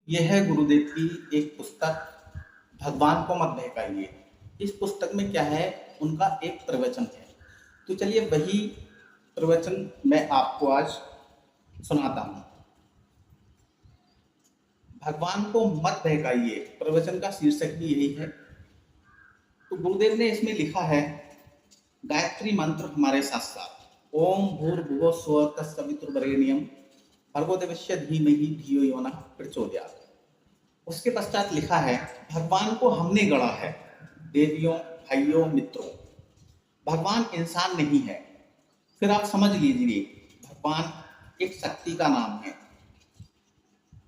यह है गुरुदेव की एक पुस्तक भगवान को मत बहकाइए। इस पुस्तक में क्या है, उनका एक प्रवचन है। तो चलिए वही प्रवचन मैं आपको आज सुनाता हूँ। भगवान को मत बहकाइए, प्रवचन का शीर्षक भी यही है। तो गुरुदेव ने इसमें लिखा है, गायत्री मंत्र हमारे साथ साथ, ओम भूर्भुवः स्वः तत्सवितुर्वरेण्यं भर्गो देवस्य धीमहि धियो यो नः प्रचोदयात्। उसके पश्चात लिखा है, भगवान को हमने गढ़ा है, देवियों भाइयों मित्रों। भगवान इंसान नहीं है। फिर आप समझ लीजिए, भगवान एक शक्ति का नाम है।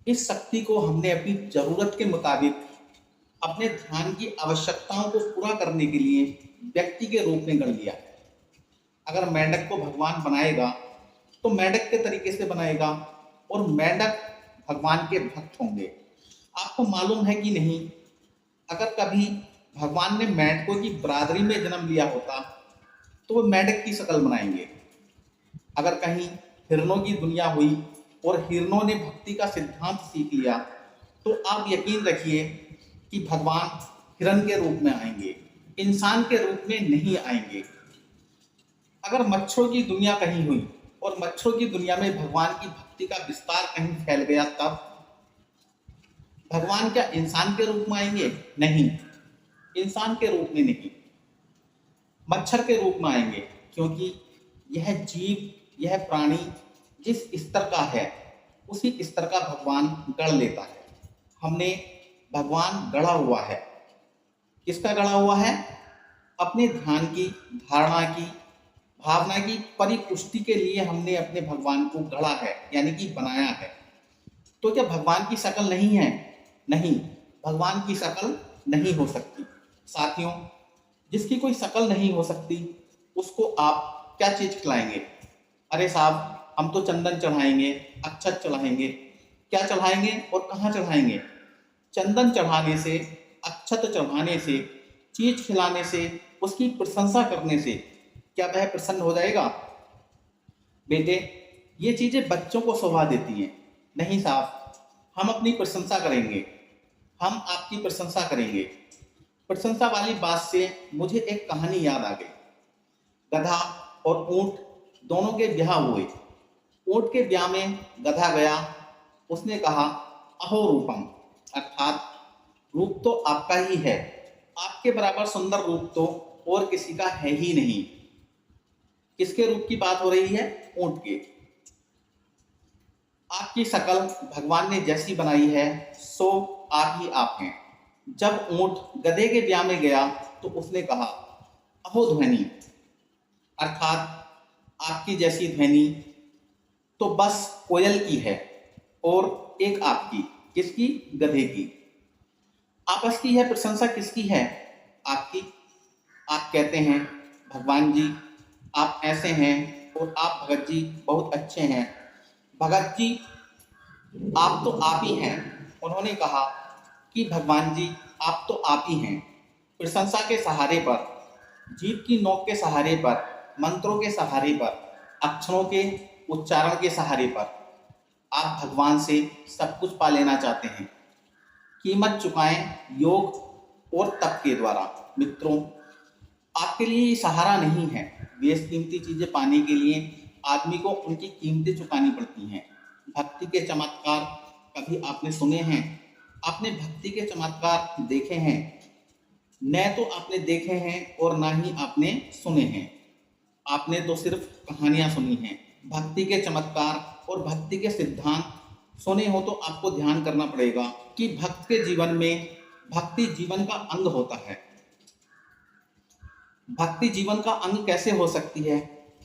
इस शक्ति को हमने अपनी जरूरत के मुताबिक अपने ध्यान की आवश्यकताओं को पूरा करने के लिए व्यक्ति के रूप में गढ़ लिया है। अगर मेंढक को भगवान बनाएगा तो मेंढक के तरीके से बनाएगा, और मेंढक भगवान के भक्त होंगे। आपको मालूम है कि नहीं, अगर कभी भगवान ने मेंढकों की बरादरी में जन्म लिया होता तो वो मेंढक की शक्ल बनाएंगे। अगर कहीं हिरणों की दुनिया हुई और हिरणों ने भक्ति का सिद्धांत सीख लिया तो आप यकीन रखिए कि भगवान हिरण के रूप में आएंगे, इंसान के रूप में नहीं आएंगे। अगर मच्छरों की दुनिया कहीं हुई और मच्छरों की दुनिया में भगवान की भक्ति का विस्तार कहीं फैल गया, तब भगवान क्या इंसान के रूप में आएंगे? नहीं, इंसान के रूप में नहीं, मच्छर के रूप में आएंगे। क्योंकि यह जीव, यह प्राणी जिस स्तर का है उसी स्तर का भगवान गढ़ लेता है। हमने भगवान गढ़ा हुआ है। किसका गढ़ा हुआ है? अपने ध्यान की, धारणा की, भावना की परिपुष्टि के लिए हमने अपने भगवान को गढ़ा है, यानी कि बनाया है। तो क्या भगवान की शक्ल नहीं है? नहीं, भगवान की शक्ल नहीं हो सकती। साथियों, जिसकी कोई शक्ल नहीं हो सकती उसको आप क्या चीज खिलाएंगे? अरे साहब, हम तो चंदन चढ़ाएंगे, अक्षत चढ़ाएंगे। क्या चढ़ाएंगे और कहाँ चढ़ाएंगे? चंदन चढ़ाने से, अक्षत चढ़ाने से, चीज खिलाने से, उसकी प्रशंसा करने से क्या वह प्रसन्न हो जाएगा? बेटे, ये चीजें बच्चों को शोभा देती हैं। नहीं साहब, हम अपनी प्रशंसा करेंगे, हम आपकी प्रशंसा करेंगे। प्रशंसा वाली बात से मुझे एक कहानी याद आ गई। गधा और ऊंट दोनों के ब्याह हुए। ऊंट के ब्याह में गधा गया। उसने कहा, अहो रूपम, अर्थात रूप तो आपका ही है, आपके बराबर सुंदर रूप तो और किसी का है ही नहीं। किसके रूप की बात हो रही है? ऊंट के। आपकी शक्ल भगवान ने जैसी बनाई है सो आप ही आप हैं। जब ऊंट गधे के ब्याह में गया तो उसने कहा, अहो ध्वनि, अर्थात आपकी जैसी ध्वनि तो बस कोयल की है, और एक आपकी। किसकी? गधे की। आपस की यह प्रशंसा किसकी है? आपकी। आप कहते हैं, भगवान जी आप ऐसे हैं, और आप भगत जी बहुत अच्छे हैं। भगत जी आप तो आप ही हैं। उन्होंने कहा कि भगवान जी आप तो आप ही हैं। प्रशंसा के सहारे पर, जीभ की नोक के सहारे पर, मंत्रों के सहारे पर, अक्षरों के उच्चारण के सहारे पर आप भगवान से सब कुछ पा लेना चाहते हैं। कीमत चुकाएं योग और तप के द्वारा। मित्रों, आपके लिए ये सहारा नहीं है। बेशकीमती चीजें पाने के लिए आदमी को उनकी कीमतें चुकानी पड़ती हैं। भक्ति के चमत्कार कभी आपने सुने हैं? आपने भक्ति के चमत्कार देखे हैं? न तो आपने देखे हैं और ना ही आपने सुने हैं। आपने तो सिर्फ कहानियां सुनी हैं। भक्ति के चमत्कार और भक्ति के सिद्धांत सुने हो तो आपको ध्यान करना पड़ेगा कि भक्त के जीवन में भक्ति जीवन का अंग होता है। भक्ति जीवन का अंग कैसे हो सकती है?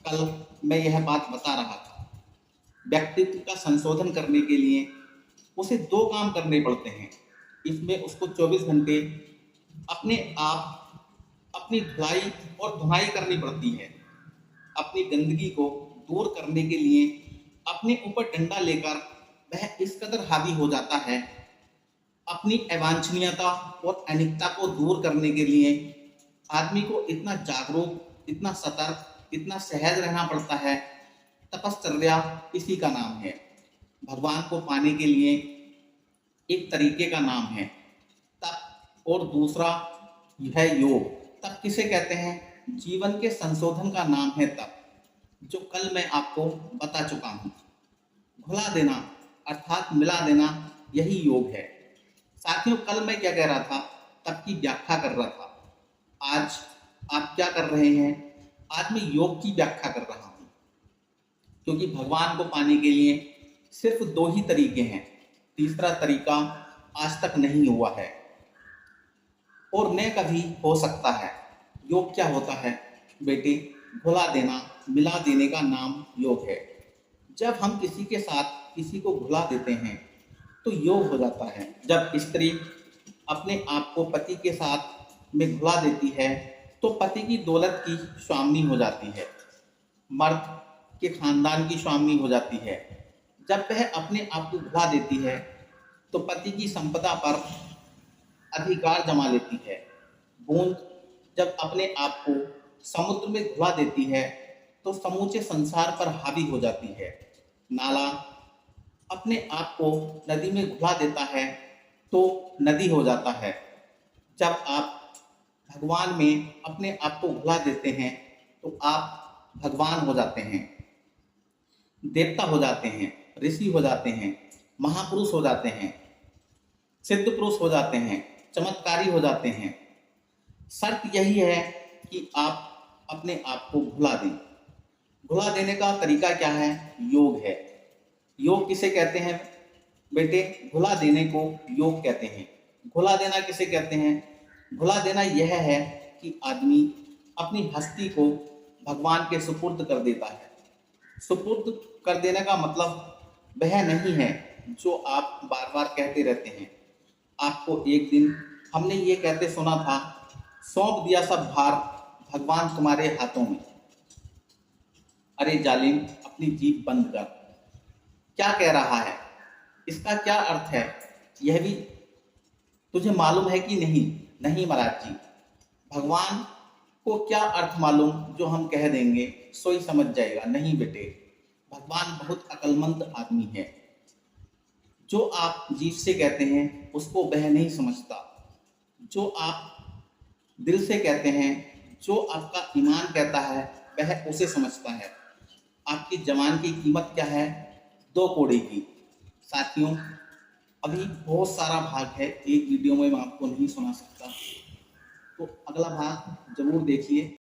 कल मैं यह बात बता रहा था। व्यक्तित्व का संशोधन करने के लिए उसे दो काम करने पड़ते हैं। इसमें उसको 24 घंटे अपने आप अपनी धुलाई और धुनाई करनी पड़ती है। अपनी गंदगी को दूर करने के लिए अपने ऊपर डंडा लेकर वह इस कदर हावी हो जाता है। अपनी अवांछनीयता और अनिकता को दूर करने के लिए आदमी को इतना जागरूक, इतना सतर्क, इतना सहज रहना पड़ता है। तपश्चर्या इसी का नाम है। भगवान को पाने के लिए एक तरीके का नाम है। तप और दूसरा है योग। तप किसे कहते हैं? जीवन के संशोधन का नाम है तप, जो कल मैं आपको बता चुका हूँ। घुला देना अर्थात मिला देना, यही योग है। साथियों, कल मैं क्या कह रहा था? तप की व्याख्या कर रहा था। आज आप क्या कर रहे हैं? आज मैं योग की व्याख्या कर रहा हूँ, क्योंकि भगवान को पाने के लिए सिर्फ दो ही तरीके हैं, तीसरा तरीका आज तक नहीं हुआ है और न कभी हो सकता है। योग क्या होता है बेटे? घुला देना, मिला देने का नाम योग है। जब हम किसी के साथ किसी को घुला देते हैं तो योग हो जाता है। जब स्त्री अपने आप को पति के साथ में घुला देती है तो पति की दौलत की स्वामी हो जाती है, मर्द के खानदान की स्वामी हो जाती है। जब वह अपने आप को घुला देती है तो पति की संपदा पर अधिकार जमा लेती है। बूंद जब अपने आप को समुद्र में घुला देती है तो समूचे संसार पर हावी हो जाती है। नाला अपने आप को नदी में घुला देता है तो नदी हो जाता है। जब आप भगवान में अपने आप को घुला देते हैं तो आप भगवान हो जाते हैं, देवता हो जाते हैं, ऋषि हो जाते हैं, महापुरुष हो जाते हैं, सिद्ध पुरुष हो जाते हैं, चमत्कारी हो जाते हैं। शर्त यही है कि आप अपने आप को घुला दें। घुला देने का तरीका क्या है? योग है। योग किसे कहते हैं बेटे? घुला देने को योग कहते हैं। घुला देना किसे कहते हैं? घुला देना यह है कि आदमी अपनी हस्ती को भगवान के सुपुर्द कर देता है। सुपुर्द कर देने का मतलब वह नहीं है जो आप बार बार कहते रहते हैं। आपको एक दिन हमने ये कहते सुना था, सौंप दिया सब भार भगवान तुम्हारे हाथों में। अरे जालिम, अपनी जीभ बंद कर। क्या कह रहा है? इसका क्या अर्थ है? यह भी तुझे मालूम है कि नहीं? नहीं महाराज जी, भगवान को क्या अर्थ मालूम जो हम कह देंगे सो ही समझ जाएगा? नहीं बेटे, भगवान बहुत अक्लमंद आदमी है। जो आप जीभ से कहते हैं उसको वह नहीं समझता, जो आप दिल से कहते हैं, जो आपका ईमान कहता है वह उसे समझता है। आपकी जवान की कीमत क्या है? 2 कौड़ी की। साथियों, अभी बहुत सारा भाग है, एक वीडियो में मैं आपको नहीं सुना सकता, तो अगला भाग जरूर देखिए।